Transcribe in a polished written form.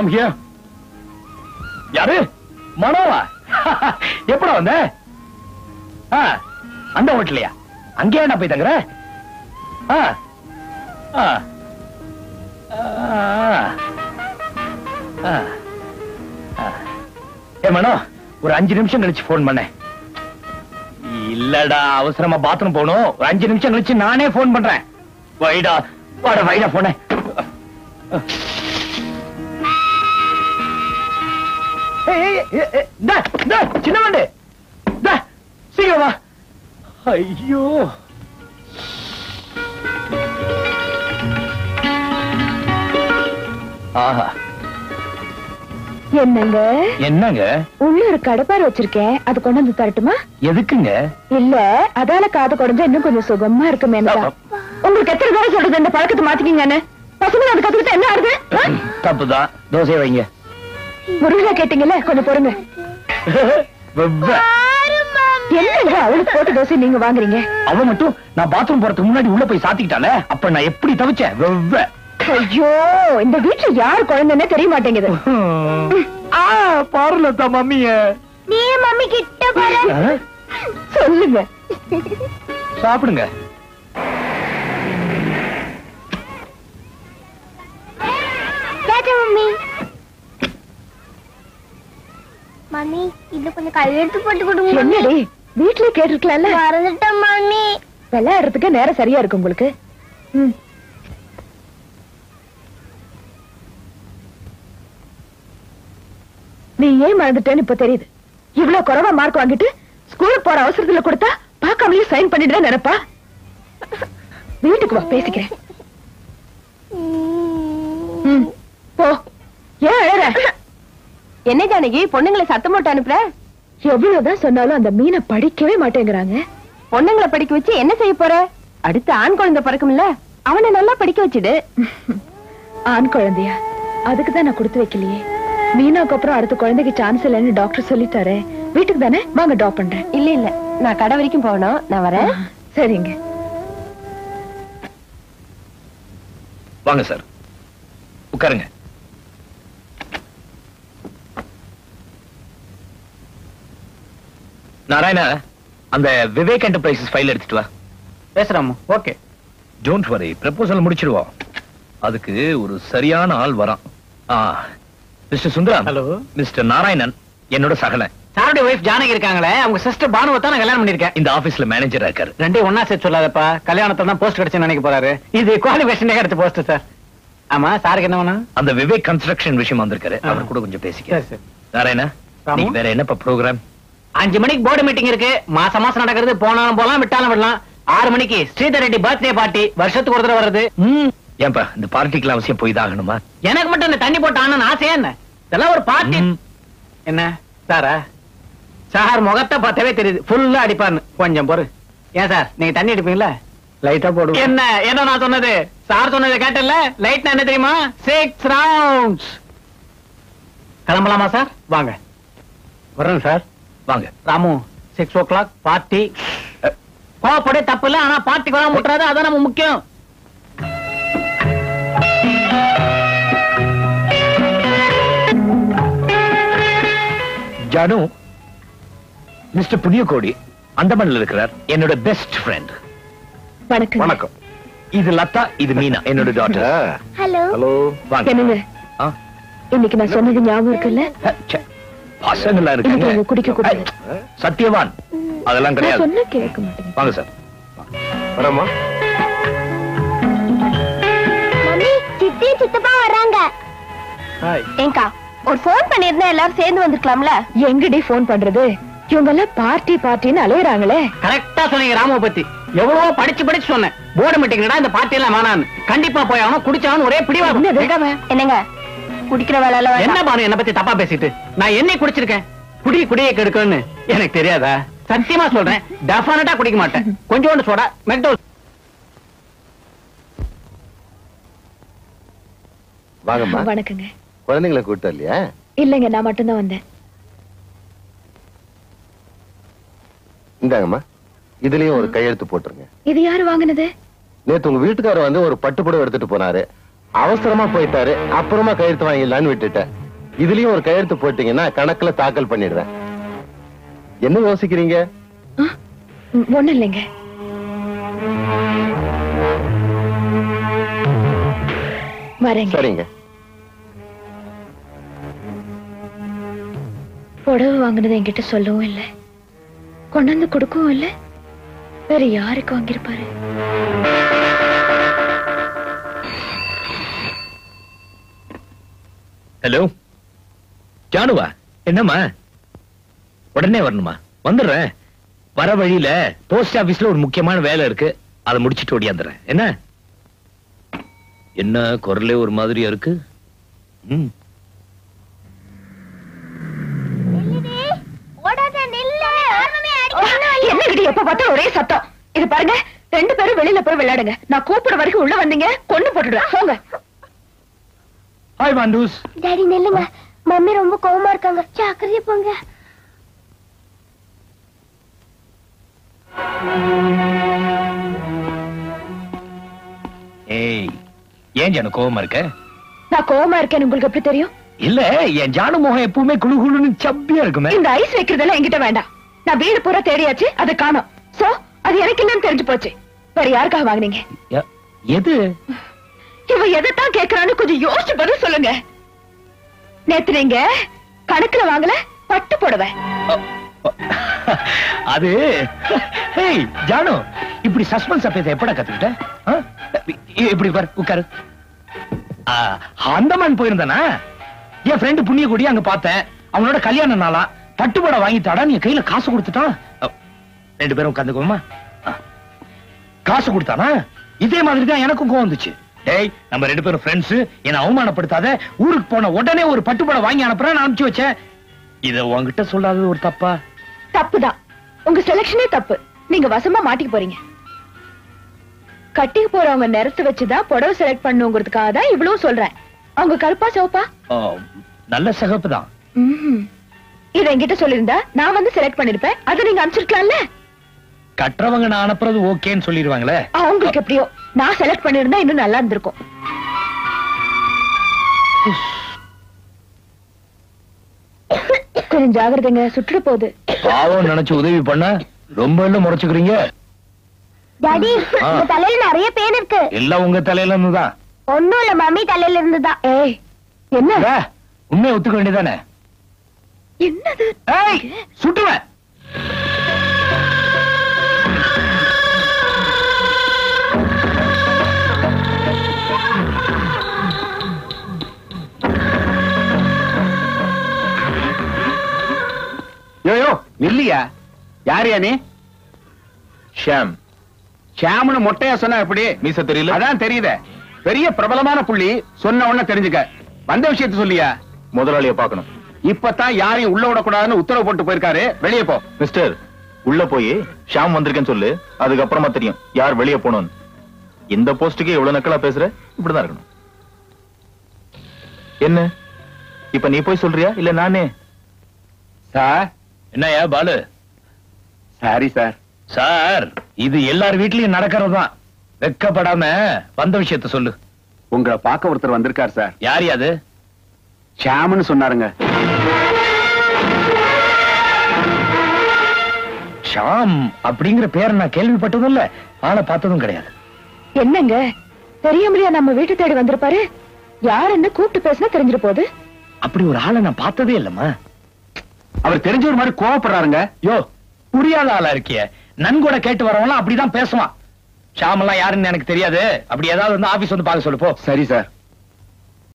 I'm here. யாரு? Manoah? எப்படா வந்த? அந்த ஹோட்டலையா? அங்கே என்ன போய் தங்குற? ஏ மனோ, ஒரு 5 நிமிஷம் கழிச்சு போன் பண்ண. இல்லடா, அவசரமா பாத்ரூம் போகணும். ஒரு 5 நிமிஷம் கழிச்சு நானே போன் பண்றேன். வைடா வாடா, வைடா போன. சின்ன வண்டு சீக்கிரம் வா. ஐயோ, ஆஹா. என்னங்க என்னங்க? உள்ள ஒரு கடப்பார் வச்சிருக்கேன், அது கொண்டு வந்து தரட்டுமா? எதுக்குங்க? இல்ல, அதால காது குறைஞ்சா இன்னும் கொஞ்சம் சுகமா இருக்குமே. உங்களுக்கு எத்தனை தடவை சொல்றது இந்த பழக்கத்தை மாத்திக்கீங்கன்னு? பசங்க அது கத்துக்கிட்ட என்ன ஆகுது? தப்புதான். தோசை வைங்க. முருகா கேட்டீங்கல்ல, கொஞ்சம் பொறுங்க. என்னங்க அவளுக்கு போட்டு தோசை நீங்க வாங்குறீங்க? அவ மட்டும் நான் பாத்ரூம் போறதுக்கு முன்னாடி உள்ள போய் சாத்திக்கிட்டால, அப்ப நான் எப்படி தவிச்சேன்? ஐயோ, இந்த வீட்டுல யார் குழந்தைன்னே தெரிய மாட்டேங்குது. பாருலத்தா மம்மிய. நீ மம்மி கிட்ட போற சொல்லுங்க. சாப்பிடுங்க. மம்மி மம்மி, இது கொஞ்சம் கையெழுத்து போட்டு கொடுங்க. என்னடி வீட்டுல கேட்டிருக்கலாம்ல? மறந்துட்டேன் மம்மி. விளையாடுறதுக்கு நேரம் சரியா இருக்கு உங்களுக்கு. நீ ஏன் மறந்துட்டேன்னு இப்ப தெரியுது. இவ்வளவு குறைவா மார்க் வாங்கிட்டு ஸ்கூலுக்கு போற அவசரத்துல கொடுத்தா பாக்காமலே சைன் பண்ணிடுற நினைப்பா. வீட்டுக்கு வா, பேசிக்கிறேன். போ. ஏன் அழற? என்ன ஜானகி, பொண்ணுங்களை சத்தம் போட்டு அனுப்புற? எவ்வளவுதான் சொன்னாலும் அந்த மீனை படிக்கவே மாட்டேங்கிறாங்க. பொண்ணுங்களை படிக்க வச்சு என்ன செய்ய போற? அடுத்து ஆண் குழந்தை பிறக்கும்ல, அவனை நல்லா படிக்க வச்சுடு. ஆண் குழந்தையா? அதுக்குதான் நான் கொடுத்து வைக்கலையே. மீனாக்கு அப்புறம் அடுத்த குழந்தைக்கு சான்ஸ் இல்லைன்னு டாக்டர் சொல்லிட்டாரு. வீட்டுக்கு தானே, வாங்க ட்ராப் பண்றேன். இல்ல இல்ல, நான் கடை வரைக்கும் போகணும், நான் வரேன். சரிங்க. வாங்க சார், உட்காருங்க. நாராயணா, அந்த விவேக் என்டர்பிரைசஸ் ஃபைல் எடுத்துட்டு வா. பேசுறாமோ? ஓகே. டோன்ட் வரி, ப்ரப்போசல் முடிச்சிடுவோம். அதுக்கு ஒரு சரியான ஆள் வரான். Mister Sundaram. Hello. Mister Narayanan என்னோட சகலன். சாருடைய வைஃப் ஜானகி இருக்காங்களே, அவங்க சிஸ்டர் பானுவை தான் நான் கல்யாணம் பண்ணிருக்கேன். இந்த ஆபீஸ்ல மேனேஜரா இருக்காரு. ரெண்டே ஒன்னா சேர்த்து சொல்லாதப்பா, கல்யாணத்துல தான் போஸ்ட் கிடைச்சு நினைக்க போறாரு. இது குவாலிஃபிகேஷன் எடுத்த போஸ்ட் சார். ஆமா, சாருக்கு என்ன வேணும்? அந்த விவேக் கன்ஸ்ட்ரக்ஷன் விஷயம் வந்திருக்காரு, அவர் கூட கொஞ்சம் பேசிக்க. நாராயணா, நீங்க வேற என்னப்பா ப்ரோக்ராம்? 5 மணிக்கு போர்டு மீட்டிங் இருக்கு, மாசம் மாசம் நடக்கிறது. போனாலும் போலாம், விட்டாலும் விடலாம். 6 மணிக்கு ஸ்ரீதர் ரெட்டி பர்த்டே பார்ட்டி, வருஷத்துக்கு ஒரு தடவை வருது. ஏன்பா இந்த பார்ட்டிக்கு அவசியம் போய் தான் ஆகணுமா? எனக்கு மட்டும் இந்த தண்ணி போட்டு ஆனு ஆசையா என்ன? இதெல்லாம் ஒரு பார்ட்டி. என்ன சாரா? சார் முகத்தை பார்த்தாவே தெரியுது, ஃபுல்லா அடிப்பாருன்னு. கொஞ்சம் பொறு. ஏன் சார், நீங்க தண்ணி அடிப்பீங்களா? லைட்டா போடுவோம். என்ன நான் சொன்னது? சார் சொன்னதை கேட்டல. லைட்னா என்ன தெரியுமா? 6 ரவுண்ட்ஸ். கிளம்பலாமா சார்? வாங்க. வரேன் சார். வாங்க. Ramu, 6 o'clock party. கோப்படே தப்பு இல்ல, ஆனா பார்ட்டிக்கு வராம விட்டுறாது, அதான் நம்ம முக்கியம். ஜானு, மிஸ்டர் புண்ணியகோடி அந்தமான்ல இருக்கிறார், என்னோட பெஸ்ட் ஃப்ரெண்ட். வணக்கம். வணக்கம். இது லதா, இது மீனா, என்னோட டாட்டர். ஹலோ. ஹலோ. வாங்க. என்னங்க, இன்னைக்கு நான் சொன்னது ஞாபகம் இருக்குல்ல? பசங்களா இருக்காங்க. குடிக்க கூடாது. சத்தியவான் அதெல்லாம் கிடையாது. சொன்ன கேட்க மாட்டேங்க. வாங்க சார். வரமா? மம்மி, சித்தி சித்தப்பா வராங்க. ஹாய். ஏங்கா, ஒரு போன் பண்ணிருந்தா எல்லாரும் சேர்ந்து வந்திருக்கலாம்ல? எங்கடி போன் பண்றது? இவங்க எல்லாம் பார்ட்டி பார்ட்டின்னு அலையறாங்களே. கரெக்டா சொன்னீங்க ராமுவை பத்தி. எவ்வளவோ படிச்சு சொன்னேன். போர்டு மீட்டிங்டா இந்த பார்ட்டி எல்லாம் வேணான்னு. கண்டிப்பா போய் அவனும் குடிச்சாலும் ஒரே பிடிவாதம். என்னங்க குடிக்கிற வேலை எல்லாம் என்ன பானு என்ன பத்தி தப்பா பேசிட்டு? நான் என்ன குடிச்சிருக்கேன்? குடியை கெடுக்கணும்னு எனக்கு தெரியாதா? சத்தியமா சொல்றேன், டெஃபினட்டா குடிக்க மாட்டேன். கொஞ்சோண்டு சோடா மெக்டோ. வாங்கம்மா. வணக்கங்க. குழந்தைங்களை கூட்டு இல்லையா? இல்லங்க, நான் மட்டும்தான் வந்தேன். இந்தாங்கம்மா, இதுலயும் ஒரு கையெழுத்து போட்டுருங்க. இது யாரு வாங்கினது? நேத்து உங்க வீட்டுக்காரர் வந்து ஒரு பட்டுப்புடவை எடுத்துட்டு போனாரு. அவசரமா போயிட்டாரு, அப்புறமா கையெழுத்து வாங்கிடலான்னு விட்டுட்டேன். இதுலயும் ஒரு கையெழுத்து போட்டீங்கன்னா கணக்குல தாக்கல் பண்ணிடுறேன். என்ன யோசிக்கிறீங்க? ஒண்ணு இல்லைங்க. வரேங்க. சரிங்க. புடவை வாங்கினது என்கிட்ட சொல்லவும் இல்லை, கொண்டு வந்து கொடுக்கவும் இல்லை. வேற யாருக்கு வாங்கியிருப்பாரு? ஹலோ ஜானுவா, என்னம்மா உடனே வரணுமா? வந்துடுறேன். வர வழியில போஸ்ட் ஆபீஸ்ல ஒரு முக்கியமான வேலை இருக்கு, அதை முடிச்சிட்டு ஓடியாந்துறேன். என்ன என்ன குரலே ஒரு மாதிரியா இருக்கு? என்னடி எப்ப பார்த்தா ஒரே சத்தம்? இது பாருங்க, 2 பேரும் வெளியில போய் விளையாடுங்க. நான் கூப்பிட வரைக்கும் உள்ள வந்தீங்க கொண்டு போட்டுடுவேன். போங்க. ஹாய் வாண்டூஸ். டாடி நில்லுங்க, மம்மி ரொம்ப கோவமா இருக்காங்க, ஜாக்கிரதையா போங்க. ஏய், ஏன் ஜானு கோவமா இருக்க? நான் கோவமா இருக்கேன்னு உங்களுக்கு எப்படி தெரியும்? இல்ல, என் ஜானு முகம் எப்பவுமே குளு குளுன்னு சப்பியா இருக்குமே. இந்த ஐஸ் வைக்கிறதெல்லாம் என்கிட்ட வேண்டாம். நான் வீடு பூரா தேடியாச்சு, அதை காணோம். சோ அது எனக்கு இல்லன்னு தெரிஞ்சு போச்சு. வேற யாருக்காக வாங்குனீங்க? எது? இவ எதைத்தான் கேக்குறான்னு கொஞ்சம் யோசிச்சு பதில் சொல்லுங்க. நேத்து நீங்க கணக்குல வாங்கல பட்டு போடுவேன். அது ஹேய் ஜானு, இப்படி சஸ்பென்ஸ் அப்பேத எப்படா கத்துக்கிட்ட? இப்படி உட்காரு. அந்தமான் போயிருந்தானா? என் ஃப்ரெண்டு புண்ணியகுடி அங்க பார்த்தேன். அவனோட கல்யாண நாளா, பட்டுப்பட வாங்கித்தாடா, நீ கையில காசு கொடுத்துட்டான். 2 பேரும் உட்காந்துக்கோமா? காசு கொடுத்தானா? இதே மாதிரி தான் எனக்கும் கோவம் வந்துச்சு. டேய், நம்ம 2 பேரும் ஃப்ரெண்ட்ஸ், என்ன அவமானப்படுத்தாத. ஊருக்கு போன உடனே ஒரு பட்டுப்பட வாங்கி அனுப்புறேன் நான் அனுப்பிச்சு வச்சேன். இத உங்ககிட்ட சொல்லாதது ஒரு தப்பா? தப்புதான். உங்க செலக்ஷனே தப்பு. நீங்க வசமா மாட்டிக்க போறீங்க. கட்டிக்கு போறவங்க நிறத்து வச்சுதான் புடவை செலக்ட் பண்ணுங்கிறதுக்காக தான் இவ்வளவு சொல்றேன். அவங்க கருப்பா சிவப்பா? நல்ல சிகப்பு தான். இத என்கிட்ட சொல்லிருந்தா நான் வந்து செலக்ட் பண்ணிருப்பேன். அதை நீங்க அனுப்பிச்சிருக்கலாம்ல. கட்டுறவங்க நான் அனுப்புறது ஓகேன்னு சொல்லிடுவாங்களே. அவங்களுக்கு எப்படியோ, நான் செலக்ட் பண்ணிருந்தா இன்னும் நல்லா இருந்திருக்கும். கொஞ்சம் ஜாகிரதைங்க, சுற்றுட போகுது. பாவம் நினைச்சு உதவி பண்ண ரொம்ப எல்லாம் முறைச்சுக்கிறீங்க. டாடி, உங்க தலையில நிறைய பேன் இருக்கு. எல்லாம் உங்க தலையில இருந்துதான். ஒண்ணும் இல்ல, மம்மி தலையில இருந்துதான். ஏய், என்ன உண்மையை ஒத்துக்க வேண்டியதானே? என்னது? ஏய், சுட்டுவேன். யோயோ இல்லையா? யாரையா நீ? ஷாம். ஷாம்னு மொட்டையா சொன்னா எப்படி? மீச தெரியல? அதான் தெரியுதே. பெரிய பிரபலமான புள்ளி, சொன்ன உடனே தெரிஞ்சுக்க. வந்த விஷயத்தை சொல்லியா? முதலாளிய பார்க்கணும். இப்பதான் யாரையும் உள்ள விடக்கூடாதுன்னு உத்தரவு போட்டு போயிருக்காரு. வெளியே போ. மிஸ்டர், உள்ள போய் ஷாம் வந்திருக்கேன்னு சொல்லு. அதுக்கப்புறமா தெரியும் யார் வெளியே போகணும்னு. இந்த போஸ்டுக்கு எவ்வளவு நக்கலா பேசுற? இப்படிதான் இருக்கணும். என்ன இப்ப நீ போய் சொல்றியா இல்ல நானே? சார். என்னையா பாலு? Sorry sir. சார், இது எல்லார் வீட்லயும் நடக்கிறதுதான். வெக்கப்படாம வந்த விஷயத்த சொல்லு. உங்களை பார்க்க ஒருத்தர் வந்திருக்கார் சார். யார் அது? ஷாம்னு சொன்னாருங்க. ஷாம் அப்படிங்கிற பேரை நான் கேள்விப்பட்டதும் இல்ல, ஆனா பார்த்ததும் கிடையாது. என்னங்க தெரியாமலையா நம்ம வீட்டு தேடி வந்திருப்பாரு? யாருன்னு கூப்பிட்டு பேசினா தெரிஞ்சிட போகுது. அப்படி ஒரு ஆளை நான் பார்த்ததே இல்லம்மா. அவர் தெரிஞ்ச ஒரு மாதிரி கோவப்படுறாருங்க. யோ, புரியாத ஆளா இருக்கிய. நன்கூட கேட்டு வரவங்களாம் அப்படிதான் பேசுவான். ஷாம் எல்லாம் யாருன்னு எனக்கு தெரியாது. அப்படி ஏதாவது வந்து ஆபீஸ் வந்து பார்க்க சொல்லு போ. சரி சார்.